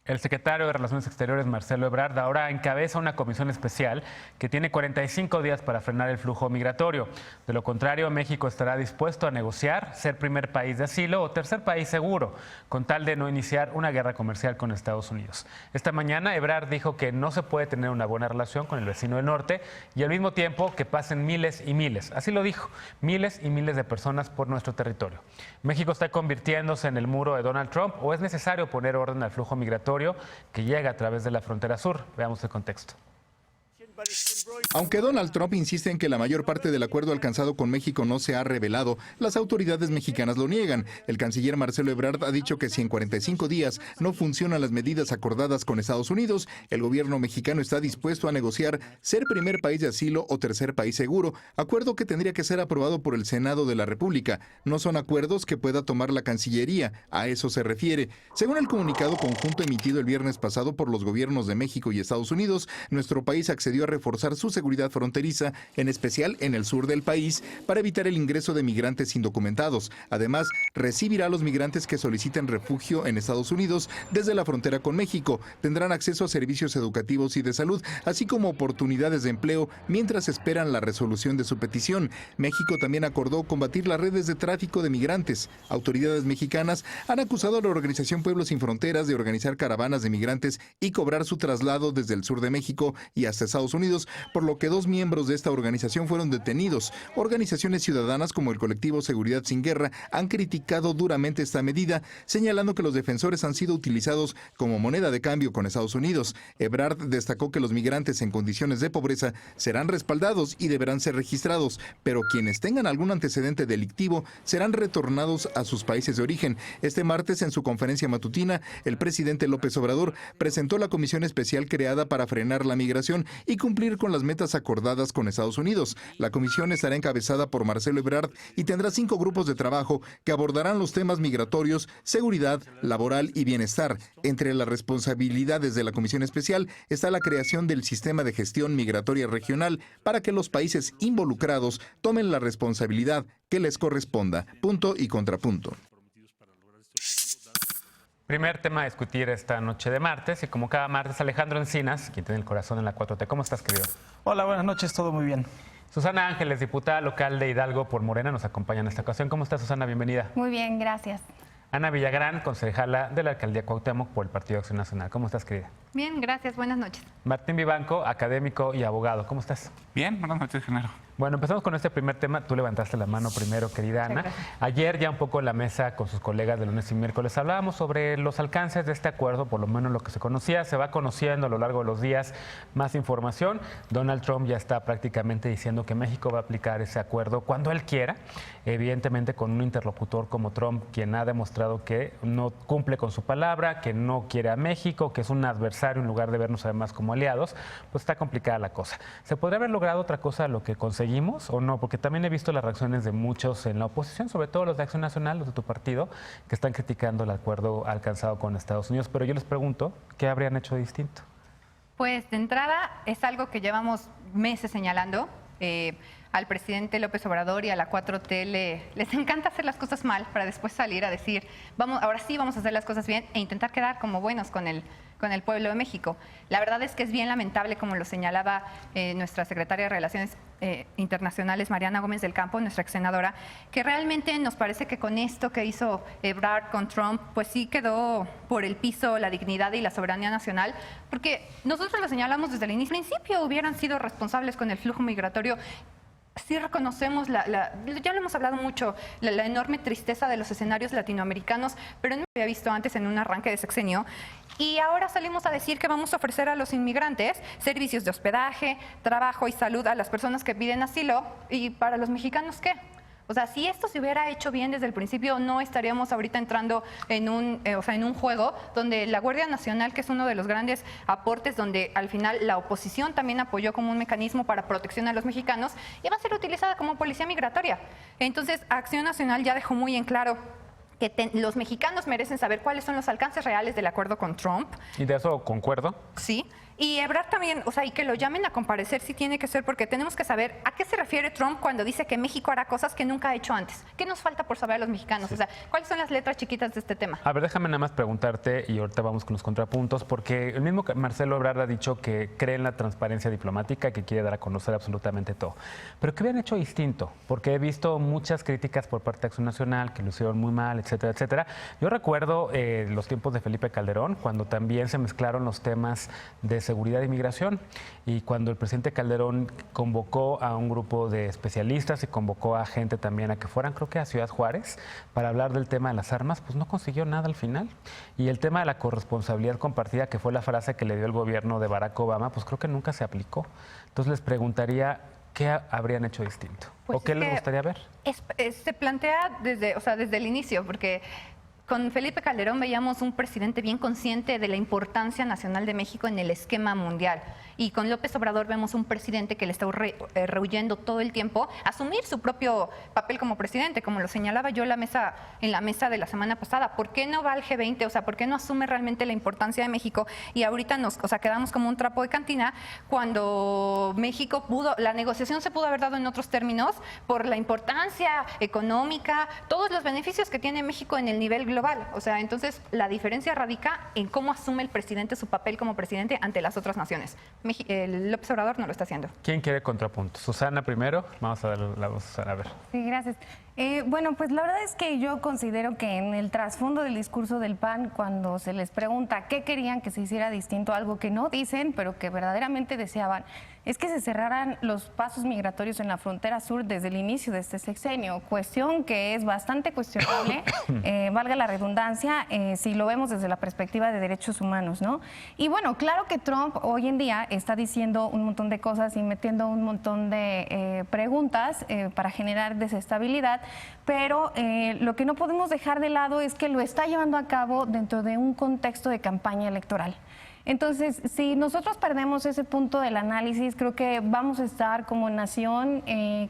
El secretario de Relaciones Exteriores, Marcelo Ebrard, ahora encabeza una comisión especial que tiene 45 días para frenar el flujo migratorio. De lo contrario, México estará dispuesto a negociar ser primer país de asilo o tercer país seguro, con tal de no iniciar una guerra comercial con Estados Unidos. Esta mañana, Ebrard dijo que no se puede tener una buena relación con el vecino del norte y al mismo tiempo que pasen miles y miles, así lo dijo, miles y miles de personas por nuestro territorio. ¿México está convirtiéndose en el muro de Donald Trump o es necesario poner orden al flujo migratorio que llega a través de la frontera sur? Veamos el contexto. Aunque Donald Trump insiste en que la mayor parte del acuerdo alcanzado con México no se ha revelado, las autoridades mexicanas lo niegan. El canciller Marcelo Ebrard ha dicho que si en 45 días no funcionan las medidas acordadas con Estados Unidos, el gobierno mexicano está dispuesto a negociar ser primer país de asilo o tercer país seguro, acuerdo que tendría que ser aprobado por el Senado de la República. No son acuerdos que pueda tomar la Cancillería, a eso se refiere. Según el comunicado conjunto emitido el viernes pasado por los gobiernos de México y Estados Unidos, nuestro país accedió a reforzar su seguridad fronteriza, en especial en el sur del país, para evitar el ingreso de migrantes indocumentados. Además, recibirá a los migrantes que soliciten refugio en Estados Unidos desde la frontera con México. Tendrán acceso a servicios educativos y de salud, así como oportunidades de empleo mientras esperan la resolución de su petición. México también acordó combatir las redes de tráfico de migrantes. Autoridades mexicanas han acusado a la organización Pueblos Sin Fronteras de organizar caravanas de migrantes y cobrar su traslado desde el sur de México y hasta Estados Unidos, por lo que 2 miembros de esta organización fueron detenidos. Organizaciones ciudadanas como el colectivo Seguridad Sin Guerra han criticado duramente esta medida, señalando que los defensores han sido utilizados como moneda de cambio con Estados Unidos. Ebrard destacó que los migrantes en condiciones de pobreza serán respaldados y deberán ser registrados, pero quienes tengan algún antecedente delictivo serán retornados a sus países de origen. Este martes, en su conferencia matutina, el presidente López Obrador presentó la comisión especial creada para frenar la migración y cumplir con las metas acordadas con Estados Unidos. La comisión estará encabezada por Marcelo Ebrard y tendrá 5 grupos de trabajo que abordarán los temas migratorios, seguridad, laboral y bienestar. Entre las responsabilidades de la comisión especial está la creación del sistema de gestión migratoria regional para que los países involucrados tomen la responsabilidad que les corresponda. Punto y contrapunto. Primer tema a discutir esta noche de martes y como cada martes, Alejandro Encinas, quien tiene el corazón en la 4T. ¿Cómo estás, querido? Hola, buenas noches, todo muy bien. Susana Ángeles, diputada local de Hidalgo por Morena, nos acompaña en esta ocasión. ¿Cómo estás, Susana? Bienvenida. Muy bien, gracias. Ana Villagrán, concejala de la Alcaldía Cuauhtémoc por el Partido Acción Nacional. ¿Cómo estás, querida? Bien, gracias, buenas noches. Martín Vivanco, académico y abogado. ¿Cómo estás? Bien, buenas noches, Genaro. Bueno, empezamos con este primer tema. Tú levantaste la mano primero, querida Ana. Ayer ya un poco en la mesa con sus colegas de lunes y miércoles hablábamos sobre los alcances de este acuerdo, por lo menos lo que se conocía. Se va conociendo a lo largo de los días más información. Donald Trump ya está prácticamente diciendo que México va a aplicar ese acuerdo cuando él quiera, evidentemente con un interlocutor como Trump, quien ha demostrado que no cumple con su palabra, que no quiere a México, que es un adversario en lugar de vernos además como aliados. Pues está complicada la cosa. ¿Se podría haber logrado otra cosa de lo que conseguimos o no? Porque también he visto las reacciones de muchos en la oposición, sobre todo los de Acción Nacional, los de tu partido, que están criticando el acuerdo alcanzado con Estados Unidos. Pero yo les pregunto, ¿qué habrían hecho distinto? Pues de entrada es algo que llevamos meses señalando. Al presidente López Obrador y a la 4T les encanta hacer las cosas mal para después salir a decir, vamos, ahora sí vamos a hacer las cosas bien e intentar quedar como buenos con el pueblo de México. La verdad es que es bien lamentable, como lo señalaba nuestra secretaria de Relaciones Internacionales, Mariana Gómez del Campo, nuestra ex senadora, que realmente nos parece que con esto que hizo Ebrard con Trump, pues sí quedó por el piso la dignidad y la soberanía nacional, porque nosotros lo señalamos desde el principio, hubieran sido responsables con el flujo migratorio. Sí reconocemos, ya lo hemos hablado mucho, la enorme tristeza de los escenarios latinoamericanos, pero no lo había visto antes en un arranque de sexenio. Y ahora salimos a decir que vamos a ofrecer a los inmigrantes servicios de hospedaje, trabajo y salud a las personas que piden asilo. ¿Y para los mexicanos qué? O sea, si esto se hubiera hecho bien desde el principio, no estaríamos ahorita entrando en un juego donde la Guardia Nacional, que es uno de los grandes aportes, donde al final la oposición también apoyó como un mecanismo para protección a los mexicanos, iba a ser utilizada como policía migratoria. Entonces, Acción Nacional ya dejó muy en claro que los mexicanos merecen saber cuáles son los alcances reales del acuerdo con Trump. Y de eso concuerdo. Sí. Y Ebrard también, o sea, y que lo llamen a comparecer sí tiene que ser, porque tenemos que saber a qué se refiere Trump cuando dice que México hará cosas que nunca ha hecho antes. ¿Qué nos falta por saber a los mexicanos? O sea, ¿cuáles son las letras chiquitas de este tema? A ver, déjame nada más preguntarte, y ahorita vamos con los contrapuntos, porque el mismo Marcelo Ebrard ha dicho que cree en la transparencia diplomática, que quiere dar a conocer absolutamente todo. Pero ¿qué hubieran hecho distinto? Porque he visto muchas críticas por parte de Acción Nacional, que lo hicieron muy mal, etcétera, etcétera. Yo recuerdo los tiempos de Felipe Calderón, cuando también se mezclaron los temas de seguridad e inmigración, y cuando el presidente Calderón convocó a un grupo de especialistas y convocó a gente también a que fueran, creo que a Ciudad Juárez, para hablar del tema de las armas, pues no consiguió nada al final. Y el tema de la corresponsabilidad compartida, que fue la frase que le dio el gobierno de Barack Obama, pues creo que nunca se aplicó. Entonces les preguntaría, ¿qué habrían hecho distinto? Pues ¿O qué les gustaría ver? Se plantea desde el inicio, porque con Felipe Calderón veíamos un presidente bien consciente de la importancia nacional de México en el esquema mundial. Y con López Obrador vemos un presidente que le está rehuyendo todo el tiempo asumir su propio papel como presidente, como lo señalaba yo en la mesa de la semana pasada. ¿Por qué no va al G20? O sea, ¿por qué no asume realmente la importancia de México? Y ahorita quedamos como un trapo de cantina cuando México la negociación se pudo haber dado en otros términos por la importancia económica, todos los beneficios que tiene México en el nivel global. O sea, entonces la diferencia radica en cómo asume el presidente su papel como presidente ante las otras naciones. López Obrador no lo está haciendo. ¿Quién quiere contrapunto? Susana primero. Vamos a darle la voz a Susana, a ver. Sí, gracias. Bueno, pues la verdad es que yo considero que en el trasfondo del discurso del PAN, cuando se les pregunta qué querían que se hiciera distinto, algo que no dicen, pero que verdaderamente deseaban, es que se cerraran los pasos migratorios en la frontera sur desde el inicio de este sexenio, cuestión que es bastante cuestionable, valga la redundancia, si lo vemos desde la perspectiva de derechos humanos, ¿no? Y bueno, claro que Trump hoy en día está diciendo un montón de cosas y metiendo un montón de preguntas para generar desestabilidad, pero lo que no podemos dejar de lado es que lo está llevando a cabo dentro de un contexto de campaña electoral. Entonces, si nosotros perdemos ese punto del análisis, creo que vamos a estar como nación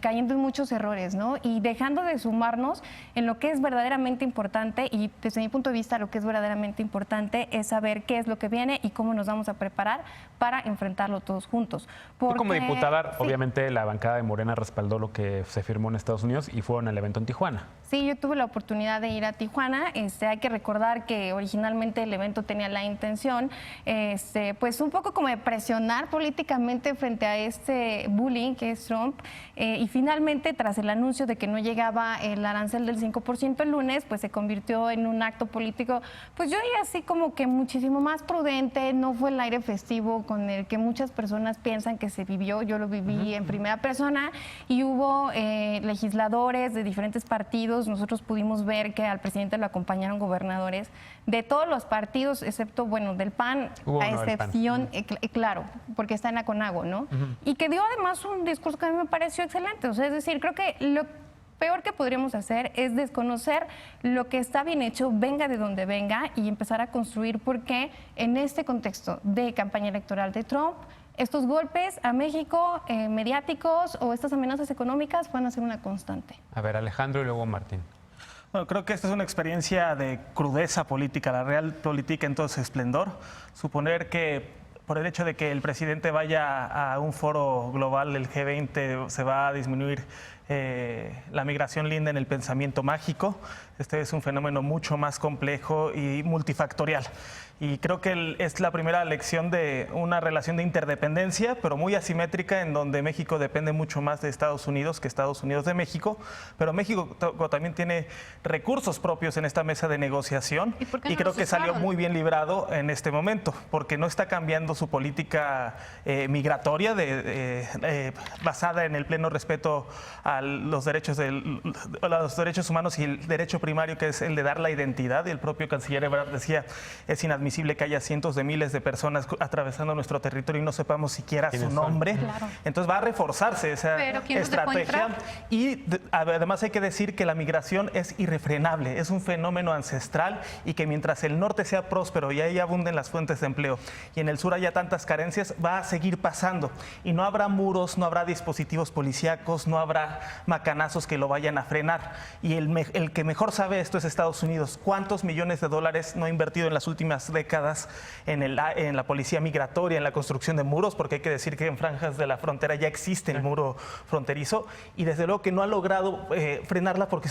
cayendo en muchos errores, ¿no? Y dejando de sumarnos en lo que es verdaderamente importante, y desde mi punto de vista lo que es verdaderamente importante es saber qué es lo que viene y cómo nos vamos a preparar para enfrentarlo todos juntos. Tú como diputada, obviamente la bancada de Morena respaldó lo que se firmó en Estados Unidos y fueron al evento en Tijuana. Sí, yo tuve la oportunidad de ir a Tijuana. Hay que recordar que originalmente el evento tenía la intención, pues un poco como de presionar políticamente frente a este bullying que es Trump. Y finalmente, tras el anuncio de que no llegaba el arancel del 5% el lunes, pues se convirtió en un acto político, pues yo diría así como que muchísimo más prudente. No fue el aire festivo con el que muchas personas piensan que se vivió. Yo lo viví en primera persona y hubo legisladores de diferentes partidos. Nosotros pudimos ver que al presidente lo acompañaron gobernadores de todos los partidos, excepto, bueno, del PAN, a excepción, claro, porque está en Aconago, ¿no? Y que dio además un discurso que a mí me pareció excelente. O sea, es decir, creo que lo peor que podríamos hacer es desconocer lo que está bien hecho, venga de donde venga, y empezar a construir, porque en este contexto de campaña electoral de Trump, estos golpes a México mediáticos o estas amenazas económicas van a ser una constante. A ver, Alejandro y luego Martín. Bueno, creo que esta es una experiencia de crudeza política, la real política en todo su esplendor. Suponer que por el hecho de que el presidente vaya a un foro global del G20 se va a disminuir la migración linda en el pensamiento mágico. Este es un fenómeno mucho más complejo y multifactorial. Y creo que es la primera lección de una relación de interdependencia, pero muy asimétrica, en donde México depende mucho más de Estados Unidos que Estados Unidos de México. Pero México también tiene recursos propios en esta mesa de negociación, y creo que salió muy bien librado en este momento, porque no está cambiando su política migratoria basada en el pleno respeto a los derechos humanos y el derecho primario, que es el de dar la identidad. Y el propio canciller Ebrard decía, es inadmisible que haya cientos de miles de personas atravesando nuestro territorio y no sepamos siquiera su nombre. Claro. Entonces va a reforzarse esa estrategia. Y además hay que decir que la migración es irrefrenable, es un fenómeno ancestral, y que mientras el norte sea próspero y ahí abunden las fuentes de empleo y en el sur haya tantas carencias, va a seguir pasando. Y no habrá muros, no habrá dispositivos policíacos, no habrá macanazos que lo vayan a frenar. Y el que mejor sabe esto es Estados Unidos. ¿Cuántos millones de dólares no ha invertido en las últimas décadas en la policía migratoria, en la construcción de muros? Porque hay que decir que en franjas de la frontera ya existe el muro fronterizo, y desde luego que no ha logrado frenarla porque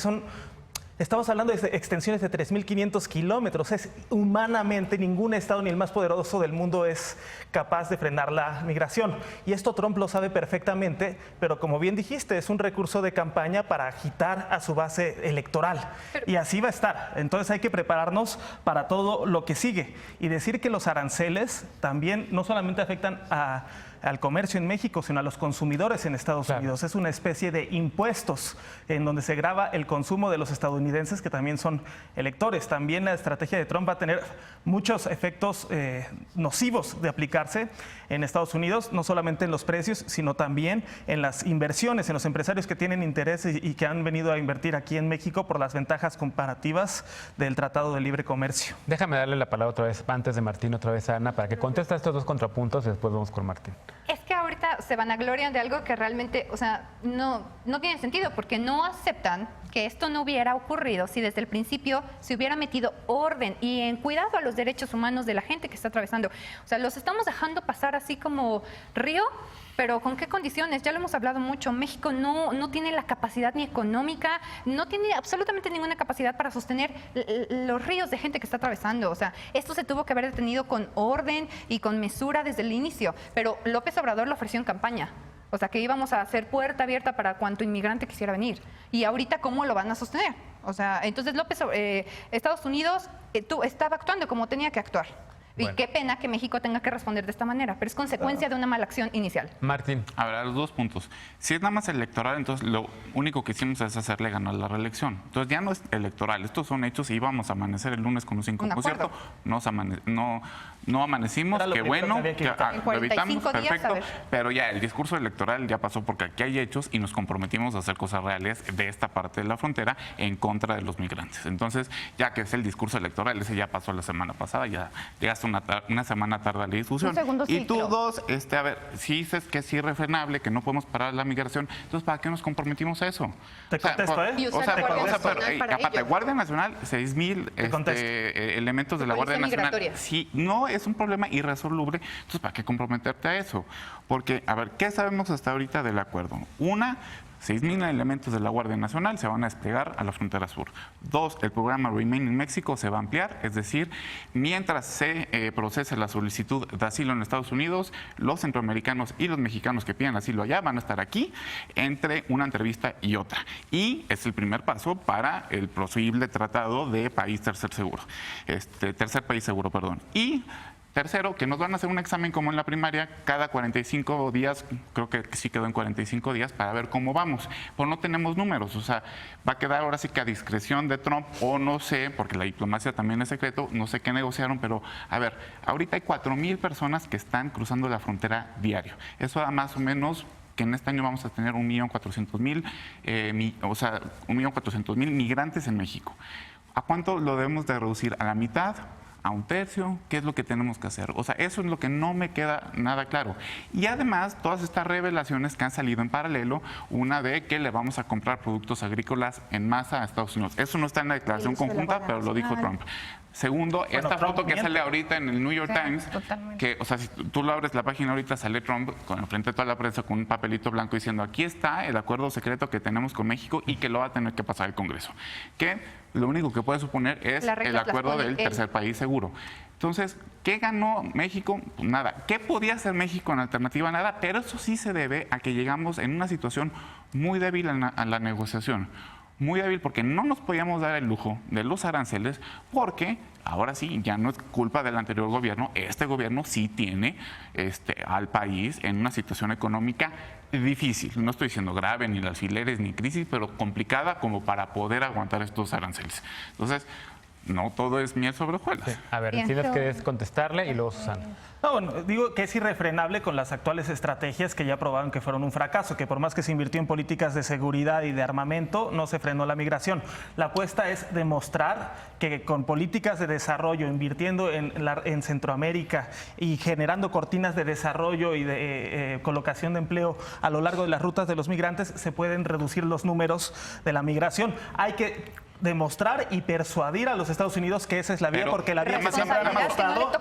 estamos hablando de extensiones de 3.500 kilómetros. Humanamente, ningún estado, ni el más poderoso del mundo, es capaz de frenar la migración. Y esto Trump lo sabe perfectamente, pero como bien dijiste, es un recurso de campaña para agitar a su base electoral. Y así va a estar. Entonces hay que prepararnos para todo lo que sigue. Y decir que los aranceles también no solamente afectan al comercio en México, sino a los consumidores en Estados Unidos. Es una especie de impuestos en donde se grava el consumo de los estadounidenses, que también son electores. También la estrategia de Trump va a tener muchos efectos nocivos de aplicarse en Estados Unidos, no solamente en los precios, sino también en las inversiones, en los empresarios que tienen interés y que han venido a invertir aquí en México por las ventajas comparativas del Tratado de Libre Comercio. Déjame darle la palabra otra vez, antes de Martín, otra vez a Ana, para que conteste estos dos contrapuntos y después vamos con Martín. Es que ahorita se vanaglorian de algo que realmente, o sea, no tiene sentido, porque no aceptan que esto no hubiera ocurrido si desde el principio se hubiera metido orden y en cuidado a los derechos humanos de la gente que está atravesando. O sea, los estamos dejando pasar así como río, pero ¿con qué condiciones? Ya lo hemos hablado mucho. México no tiene la capacidad ni económica, no tiene absolutamente ninguna capacidad para sostener los ríos de gente que está atravesando. O sea, esto se tuvo que haber detenido con orden y con mesura desde el inicio. Pero López Obrador lo ofreció en campaña. O sea, que íbamos a hacer puerta abierta para cuanto inmigrante quisiera venir. Y ahorita, ¿cómo lo van a sostener? O sea, entonces Estados Unidos estaba actuando como tenía que actuar. Y qué pena que México tenga que responder de esta manera, pero es consecuencia de una mala acción inicial. Martín. A ver, a los 2 puntos. Si es nada más electoral, entonces lo único que hicimos es hacerle ganar la reelección. Entonces ya no es electoral, estos son hechos y íbamos a amanecer el lunes con un 5%. No amanecimos, qué bueno, lo evitamos, perfecto, pero ya el discurso electoral ya pasó porque aquí hay hechos y nos comprometimos a hacer cosas reales de esta parte de la frontera en contra de los migrantes. Entonces, ya que es el discurso electoral, ese ya pasó la semana pasada, ya llegaste una semana tarde a la discusión. Y tú, dos, a ver, si dices que es irrefrenable, que no podemos parar la migración, entonces ¿para qué nos comprometimos a eso? Te contesto, Y usar la Guardia Nacional para aparte, ello. Guardia Nacional, 6,000 elementos de la Guardia Nacional. Si no es un problema irresoluble, entonces ¿para qué comprometerte a eso? Porque, a ver, ¿qué sabemos hasta ahorita del acuerdo? 6,000 elementos de la Guardia Nacional se van a desplegar a la frontera sur. 2, el programa Remain in México se va a ampliar, es decir, mientras se procese la solicitud de asilo en Estados Unidos, los centroamericanos y los mexicanos que piden asilo allá van a estar aquí entre una entrevista y otra. Y es el primer paso para el posible tratado de tercer país seguro, perdón. Y tercero, que nos van a hacer un examen como en la primaria cada 45 días, creo que sí quedó en 45 días, para ver cómo vamos. Pues no tenemos números, o sea, va a quedar ahora sí que a discreción de Trump, o no sé, porque la diplomacia también es secreto, no sé qué negociaron, pero a ver, ahorita hay 4,000 personas que están cruzando la frontera diario. Eso da más o menos que en este año vamos a tener 1,400,000, o sea, 1,400,000 migrantes en México. ¿A cuánto lo debemos de reducir? ¿A la mitad? ¿A un tercio? ¿Qué es lo que tenemos que hacer? O sea, eso es lo que no me queda nada claro. Y además, todas estas revelaciones que han salido en paralelo, una de que le vamos a comprar productos agrícolas en masa a Estados Unidos. Eso no está en la declaración conjunta, pero lo dijo Trump. Segundo, esta foto que sale ahorita en el New York Times, que, o sea, si tú lo abres la página ahorita, sale Trump frente a toda la prensa con un papelito blanco diciendo, aquí está el acuerdo secreto que tenemos con México y que lo va a tener que pasar el Congreso. Que lo único que puede suponer es el acuerdo del tercer país seguro. Entonces, ¿qué ganó México? Pues nada. ¿Qué podía hacer México en alternativa? Nada. Pero eso sí se debe a que llegamos en una situación muy débil a la negociación. Muy débil porque no nos podíamos dar el lujo de los aranceles porque ahora sí, ya no es culpa del anterior gobierno, este gobierno sí tiene al país en una situación económica difícil. No estoy diciendo grave, ni alfileres, ni crisis, pero complicada como para poder aguantar estos aranceles. Entonces, no todo es miel sobre hojuelas. A ver, Bien. tienes que contestarle y luego Susana. No, bueno, digo que es irrefrenable con las actuales estrategias que ya probaron que fueron un fracaso, que por más que se invirtió en políticas de seguridad y de armamento, no se frenó la migración. La apuesta es demostrar que con políticas de desarrollo, invirtiendo en Centroamérica y generando cortinas de desarrollo y de colocación de empleo a lo largo de las rutas de los migrantes, se pueden reducir los números de la migración. Hay que demostrar y persuadir a los Estados Unidos que esa es la vía, porque la vía que siempre han apostado...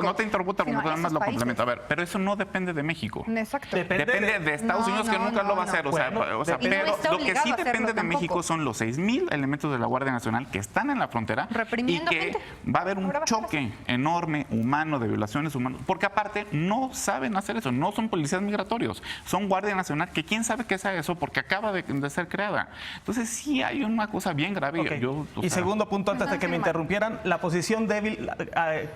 No te interrumpo, nada más lo complemento. A ver, pero eso no depende de México. Exacto. Depende de Estados Unidos, que nunca lo va a hacer. Bueno, Pero está lo que obligado sí a hacerlo depende de tampoco. México son los 6,000 elementos de la Guardia Nacional que están en la frontera y Reprimiendo que gente. va a haber un Ahora va a ser choque enorme, humano, de violaciones humanas. Porque aparte no saben hacer eso, no son policías migratorios, son Guardia Nacional, que quién sabe qué sea eso porque acaba de ser creada. Entonces sí hay una cosa bien grave. Ok. Y segundo punto, antes de que me interrumpieran, la posición débil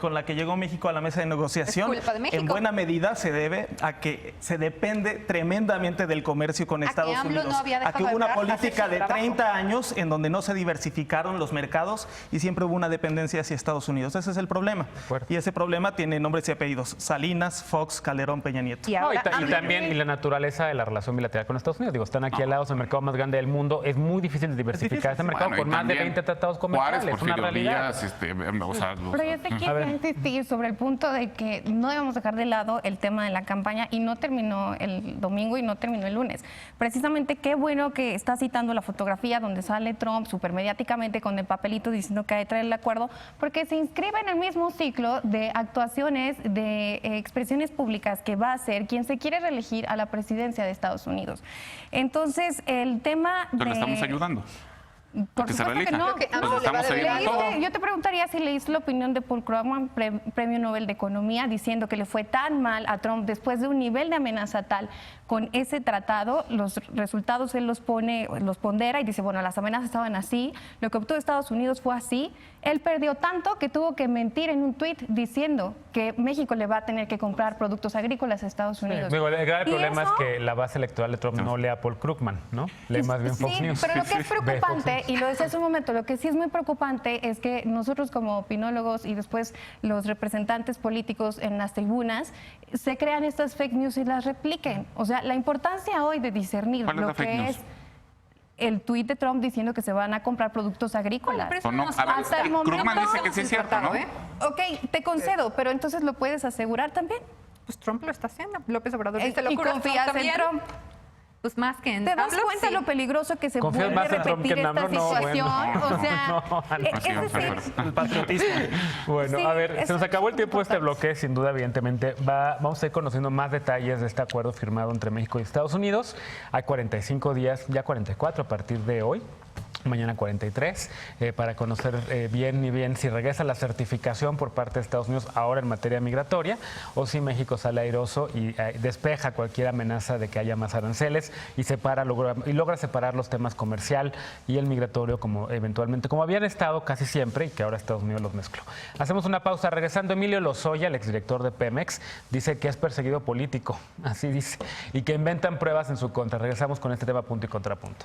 con la que llegó México a la mesa de negociación, Es culpa de México. en buena medida se debe a que se depende tremendamente del comercio con A que Estados AMLO no Unidos. había A dejado que hubo una hablar, hacer política su de trabajo. 30 años en donde no se diversificaron los mercados y siempre hubo una dependencia hacia Estados Unidos. Ese es el problema. Fuerte. Y ese problema tiene nombres y apellidos: Salinas, Fox, Calderón, Peña Nieto. Y No, ahora y también y la naturaleza de la relación bilateral con Estados Unidos. Digo, están aquí al lado, es el mercado más grande del mundo. Es muy difícil de diversificar este mercado Bueno, y con más de también 20 tratados comerciales. Juárez, Es una Porfirio realidad. Díaz, o sea, Pero yo te A quiero ver. insistir sobre el punto de que no debemos dejar de lado el tema de la campaña y no terminó el domingo y no terminó el lunes. Precisamente qué bueno que está citando la fotografía donde sale Trump supermediáticamente con el papelito diciendo que hay que traer el acuerdo, porque se inscribe en el mismo ciclo de actuaciones, de expresiones públicas que va a hacer quien se quiere reelegir a la presidencia de Estados Unidos. Entonces, el tema pero le de... estamos ayudando. Por que se supuesto que reelija. no. Creo que Pues estamos ayudando todo. Yo te preguntaría si leíste la opinión de Paul Krugman, Premio Nobel de Economía, diciendo que le fue tan mal a Trump después de un nivel de amenaza tal con ese tratado. Los resultados él los pondera y dice, bueno, las amenazas estaban así, lo que obtuvo Estados Unidos fue así. Él perdió tanto que tuvo que mentir en un tuit diciendo que México le va a tener que comprar productos agrícolas a Estados Unidos. Digo, el grave Y problema eso- es que la base electoral de Trump no lee a Paul Krugman, ¿no? Lee más bien Fox Sí, News. pero lo que es Ve Fox preocupante, News. y lo decía hace un momento, lo que sí es muy preocupante es que nosotros como opinólogos y después los representantes políticos en las tribunas se crean estas fake news y las repliquen. O sea, la importancia hoy de discernir ¿Cuál es lo la fake que news? es el tuit de Trump diciendo que se van a comprar productos agrícolas. Pero eso O no, nos a ver, hasta el momento Krugman dice que sí es cierto, ¿no? Ok, te concedo, pero entonces lo puedes asegurar también. Pues Trump lo está haciendo. López Obrador dice Y locuras, confías en también. Trump. Pues más que en ¿Te das AMLO, cuenta sí. lo peligroso que se ¿Confías vuelve más a en Trump que repetir en esta AMLO? No, situación? bueno. O sea, No, Pues sí, es vamos a decir, ver. El patriotismo. Bueno, Sí, a ver, se eso nos acabó el es tiempo de este importante. bloque, sin duda, evidentemente. Vamos a ir conociendo más detalles de este acuerdo firmado entre México y Estados Unidos. Hay 45 días, ya 44 a partir de hoy. Mañana 43, para conocer bien si regresa la certificación por parte de Estados Unidos ahora en materia migratoria o si México sale airoso y despeja cualquier amenaza de que haya más aranceles y logra separar los temas comercial y el migratorio como habían estado casi siempre y que ahora Estados Unidos los mezcló. Hacemos una pausa. Regresando, Emilio Lozoya, el exdirector de Pemex, dice que es perseguido político, así dice, y que inventan pruebas en su contra. Regresamos con este tema punto y contrapunto.